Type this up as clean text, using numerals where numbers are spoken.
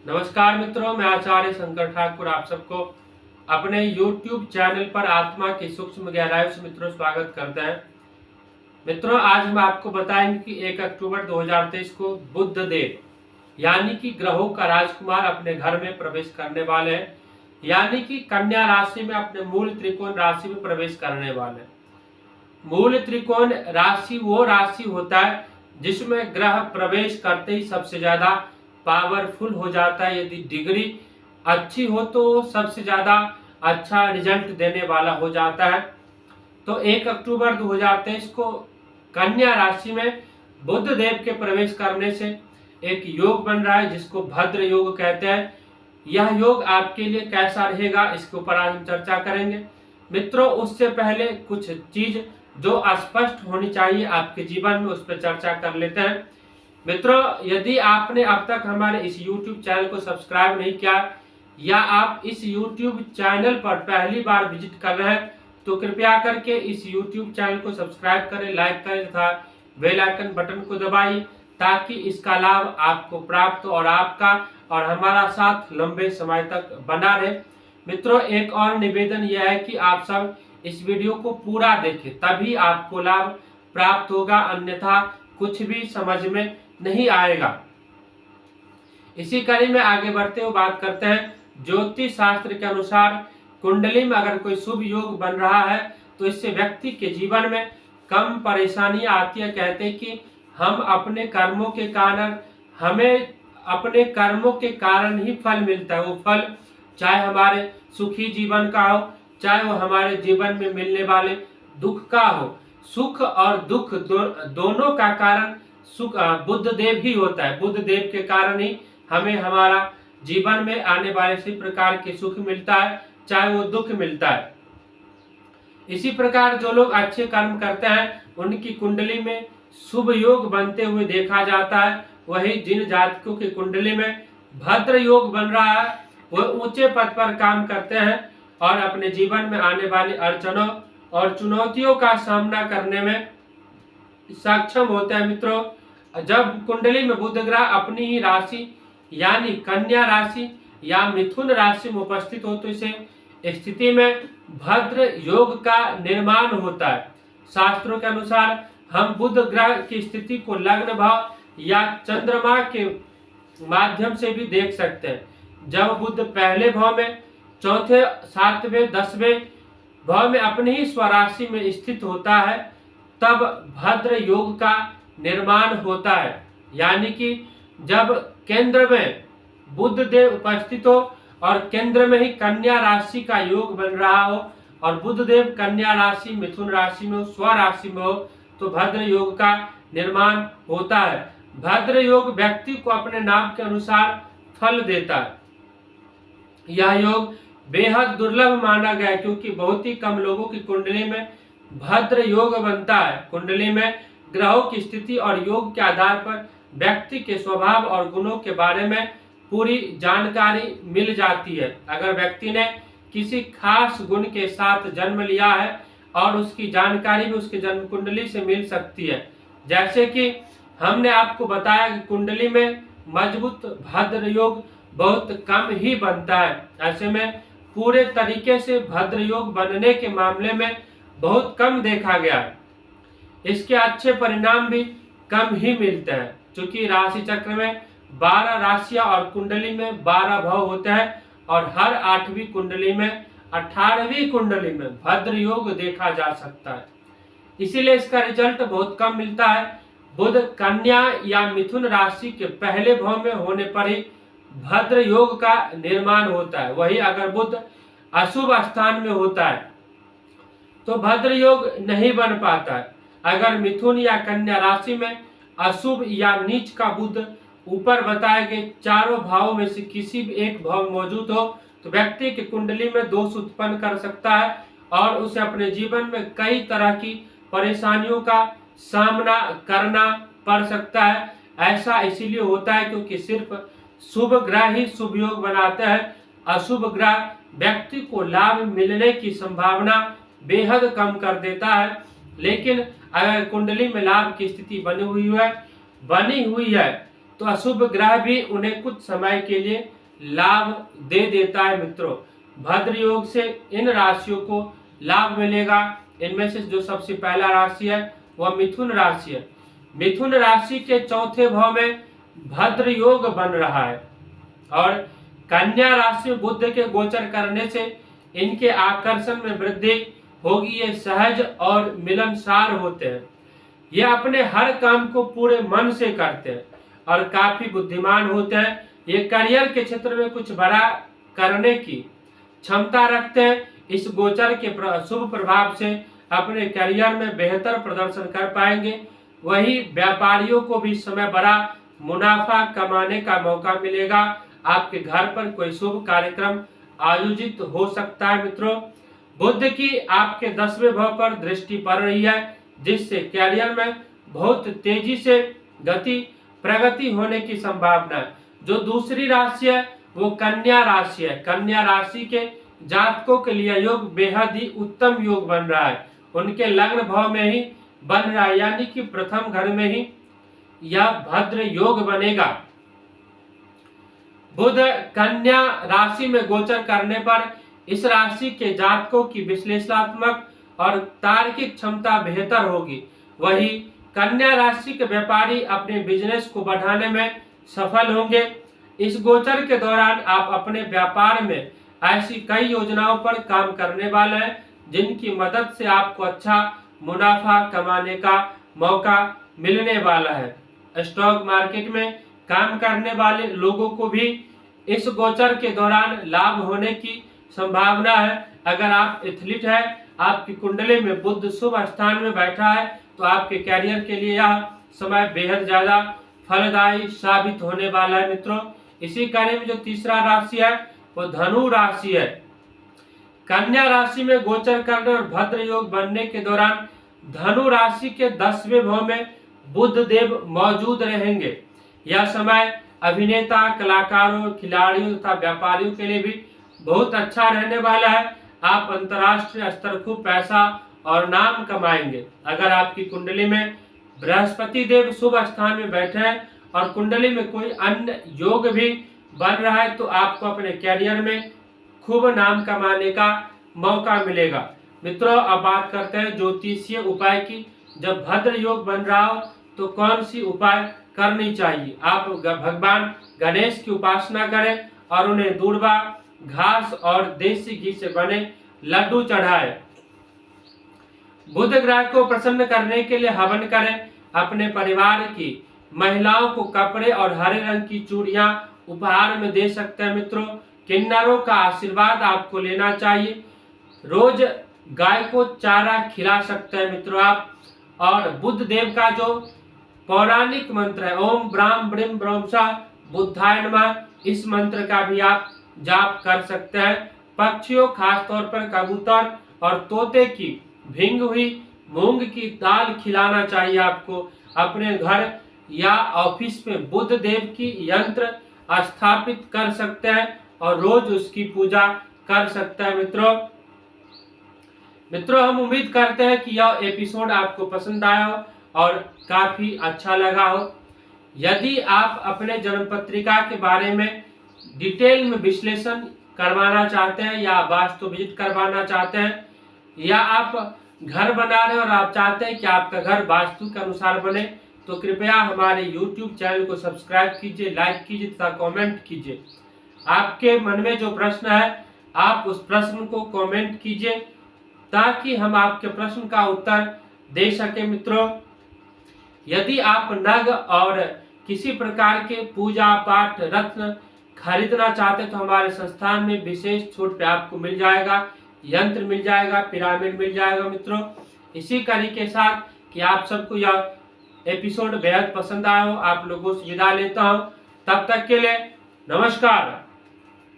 नमस्कार मित्रों, मैं आचार्य शंकर ठाकुर आप सबको अपने YouTube चैनल पर आत्मा की सूक्ष्म गहराइयों से मित्रों स्वागत करते हैं। मित्रों, आज हम आपको बताएंगे कि 1 अक्टूबर 2023 को बुध देव यानी कि ग्रहों का राजकुमार अपने घर में प्रवेश करने वाले हैं, यानी कि कन्या राशि में अपने मूल त्रिकोण राशि में प्रवेश करने वाले हैं। मूल त्रिकोण राशि वो राशि होता है जिसमें ग्रह प्रवेश करते ही सबसे ज्यादा पावरफुल हो जाता है। यदि डिग्री अच्छी हो तो सबसे ज्यादा अच्छा रिजल्ट देने वाला हो जाता है। तो 1 अक्टूबर 2023 को कन्या राशि में बुध देव के प्रवेश करने से एक योग बन रहा है जिसको भद्र योग कहते हैं। यह योग आपके लिए कैसा रहेगा इसके ऊपर आज हम चर्चा करेंगे। मित्रों, उससे पहले कुछ चीज जो स्पष्ट होनी चाहिए आपके जीवन में उस पर चर्चा कर लेते हैं। मित्रों, यदि आपने अब तक हमारे इस YouTube चैनल को सब्सक्राइब नहीं किया या आप इस YouTube चैनल पर पहली बार विजिट कर रहे हैं तो कृपया करके इस YouTube चैनल को सब्सक्राइब करें, लाइक करें तथा बेल आइकन बटन को दबाइए ताकि इसका लाभ आपको प्राप्त हो और आपका और हमारा साथ लंबे समय तक बना रहे। मित्रों, एक और निवेदन यह है कि आप सब इस वीडियो को पूरा देखें, तभी आपको लाभ प्राप्त होगा, अन्यथा कुछ भी समझ में नहीं आएगा। इसी कड़ी में आगे बढ़ते हुए बात करते हैं। ज्योतिष शास्त्र के अनुसार कुंडली में अगर कोई शुभ योग बन रहा है तो इससे व्यक्ति के जीवन में कम परेशानियां आती है। कहते हैं कि हम अपने कर्मों के कारण हमें अपने कर्मों के कारण ही फल मिलता है। वो फल चाहे हमारे सुखी जीवन का हो, चाहे वो हमारे जीवन में मिलने वाले दुख का हो। सुख और दुख दोनों का कारण सुख बुध देव ही होता है। बुध देव के कारण ही हमें हमारा जीवन में आने वाले सभी प्रकार के सुख मिलता है, चाहे वो दुख मिलता है। इसी प्रकार जो लोग अच्छे कर्म करते हैं उनकी कुंडली में शुभ योग बनते हुए देखा जाता है। वही जिन जातकों की कुंडली में भद्र योग बन रहा है वह ऊंचे पद पर काम करते हैं और अपने जीवन में आने वाली अड़चनों और चुनौतियों का सामना करने में सक्षम होते हैं। मित्रों, जब कुंडली में बुध ग्रह अपनी ही राशि यानी कन्या राशि या मिथुन राशि में उपस्थित हो तो इसे स्थिति में भद्र योग का निर्माण होता है। शास्त्रों के अनुसार हम बुध ग्रह की स्थिति को लग्न भाव या चंद्रमा के माध्यम से भी देख सकते हैं। जब बुध पहले भाव में, चौथे, सातवें, 10वें भाव में अपनी ही स्वराशि में स्थित होता है तब भद्र योग का निर्माण होता है। यानी कि जब केंद्र में बुध देव उपस्थित हो और केंद्र में ही कन्या राशि का योग बन रहा हो और बुध देव कन्या राशि मिथुन राशि में हो, स्वराशि में हो तो भद्र योग का निर्माण होता है। भद्र योग व्यक्ति को अपने नाम के अनुसार फल देता है। यह योग बेहद दुर्लभ माना गया है क्योंकि बहुत ही कम लोगों की कुंडली में भद्र योग बनता है। कुंडली में ग्रहों की स्थिति और योग के आधार पर व्यक्ति के स्वभाव और गुणों के बारे में पूरी जानकारी मिल जाती है। अगर व्यक्ति ने किसी खास गुण के साथ जन्म लिया है और उसकी जानकारी भी उसकी जन्म कुंडली से मिल सकती है। जैसे कि हमने आपको बताया कि कुंडली में मजबूत भद्र योग बहुत कम ही बनता है। ऐसे में पूरे तरीके से भद्र योग बनने के मामले में बहुत कम देखा गया है। इसके अच्छे परिणाम भी कम ही मिलते हैं। चूंकि राशि चक्र में 12 राशियां और कुंडली में 12 भाव होते हैं और हर 8वीं कुंडली में 18वीं कुंडली में भद्र योग देखा जा सकता है। इसीलिए इसका रिजल्ट बहुत कम मिलता है। बुध कन्या या मिथुन राशि के पहले भाव में होने पर ही भद्र योग का निर्माण होता है। वही अगर बुध अशुभ स्थान में होता है तो भद्र योग नहीं बन पाता है। अगर मिथुन या कन्या राशि में अशुभ या नीच का बुध ऊपर बताए गए चारों भावों में से किसी भी एक भाव मौजूद हो तो व्यक्ति की कुंडली में दोष उत्पन्न कर सकता है और उसे अपने जीवन में कई तरह की परेशानियों का सामना करना पड़ सकता है। ऐसा इसीलिए होता है क्योंकि सिर्फ शुभ ग्रह ही शुभ योग बनाते हैं। अशुभ ग्रह व्यक्ति को लाभ मिलने की संभावना बेहद कम कर देता है। लेकिन अगर कुंडली में लाभ की स्थिति बनी हुई है तो अशुभ ग्रह भी उन्हें कुछ समय के लिए लाभ दे देता है मित्रों। भद्र योग से इन राशियों को लाभ मिलेगा। इनमें से जो सबसे पहला राशि है वह मिथुन राशि है। मिथुन राशि के चौथे भाव में भद्र योग बन रहा है और कन्या राशि में बुध के गोचर करने से इनके आकर्षण में वृद्धि होगी। ये सहज और मिलनसार होते हैं। ये अपने हर काम को पूरे मन से करते हैं और काफी बुद्धिमान होते हैं। ये करियर के क्षेत्र में कुछ बड़ा करने की क्षमता रखते हैं। इस गोचर के शुभ प्रभाव से अपने करियर में बेहतर प्रदर्शन कर पाएंगे। वही व्यापारियों को भी समय बड़ा मुनाफा कमाने का मौका मिलेगा। आपके घर पर कोई शुभ कार्यक्रम आयोजित हो सकता है मित्रों। बुध की आपके 10वें भाव पर दृष्टि पड़ रही है, जिससे कैरियर में बहुत तेजी से प्रगति होने की संभावना है। जो दूसरी राशि है वो कन्या राशि है। कन्या राशि के जातकों के लिए योग बेहद ही उत्तम योग बन रहा है। उनके लग्न भाव में ही बन रहा है, यानी कि प्रथम घर में ही यह भद्र योग बनेगा। बुध कन्या राशि में गोचर करने पर इस राशि के जातकों की विश्लेषणात्मक और तार्किक क्षमता बेहतर होगी। वही कन्या राशि के व्यापारी अपने बिजनेस को बढ़ाने में सफल होंगे। इस गोचर के दौरान आप अपने व्यापार में ऐसी कई योजनाओं पर काम करने वाले हैं जिनकी मदद से आपको अच्छा मुनाफा कमाने का मौका मिलने वाला है। स्टॉक मार्केट में काम करने वाले लोगों को भी इस गोचर के दौरान लाभ होने की संभावना है। अगर आप एथलीट हैं, आपकी कुंडली में बुध शुभ स्थान में बैठा है, तो आपके कैरियर के लिए यह समय बेहद ज्यादा फलदायी साबित होने वाला है मित्रों। इसी कार्य में जो तीसरा राशि है वो धनु राशि है। कन्या राशि में गोचर करने और भद्र योग बनने के दौरान धनु राशि के 10वें भाव में बुध देव मौजूद रहेंगे। यह समय अभिनेता, कलाकारों, खिलाड़ियों तथा व्यापारियों के लिए भी बहुत अच्छा रहने वाला है। आप अंतर्राष्ट्रीय स्तर खूब पैसा और नाम कमाएंगे। अगर आपकी कुंडली में बृहस्पति देव शुभ स्थान में बैठे हैं और कुंडली में कोई अन्य योग भी बन रहा है, तो आपको अपने कैरियर में खूब नाम कमाने का मौका मिलेगा। मित्रों, अब बात करते हैं ज्योतिषीय उपाय की। जब भद्र योग बन रहा हो तो कौन सी उपाय करनी चाहिए? आप भगवान गणेश की उपासना करें और उन्हें दूर्वा, घास और देसी घी से बने लड्डू चढ़ाएं। बुध ग्रह को प्रसन्न करने के लिए हवन करें। अपने परिवार की महिलाओं को कपड़े और हरे रंग की चूड़ियां उपहार में दे सकते हैं मित्रों। किन्नरों का आशीर्वाद आपको लेना चाहिए। रोज गाय को चारा खिला सकते हैं मित्रों आप। और बुध देव का जो पौराणिक मंत्र है ओम ब्राह्म ब्रीम ब्रह्मसा बुद्धाय नमः, इस मंत्र का भी आप जाप कर सकते हैं। पक्षियों, खासतौर पर कबूतर और तोते की भींग हुई मूंग की दाल खिलाना चाहिए आपको। अपने घर या ऑफिस में बुध देव की यंत्र स्थापित कर सकते हैं और रोज उसकी पूजा कर सकते हैं मित्रों, हम उम्मीद करते हैं कि यह एपिसोड आपको पसंद आया हो और काफी अच्छा लगा हो। यदि आप अपने जन्म पत्रिका के बारे में डिटेल में विश्लेषण करवाना चाहते हैं या वास्तु विजिट करवाना चाहते हैं, या आप घर बना रहे हैं और आप चाहते हैं कि आपका घर वास्तु के अनुसार बने, तो कृपया हमारे YouTube चैनल को सब्सक्राइब कीजिए, लाइक कीजिए तथा कमेंट कीजिए। आपके मन में जो प्रश्न है आप उस प्रश्न को कमेंट कीजिए ताकि हम आपके प्रश्न का उत्तर दे सके मित्रों। यदि आप नग और किसी प्रकार के पूजा पाठ रत्न खरीदना चाहते तो हमारे संस्थान में विशेष छूट पे आपको मिल जाएगा। यंत्र मिल जाएगा, पिरामिड मिल जाएगा मित्रों। इसी कड़ी के साथ कि आप सबको यह एपिसोड बेहद पसंद आया हो, आप लोगों से विदा लेता हूं। तब तक के लिए नमस्कार।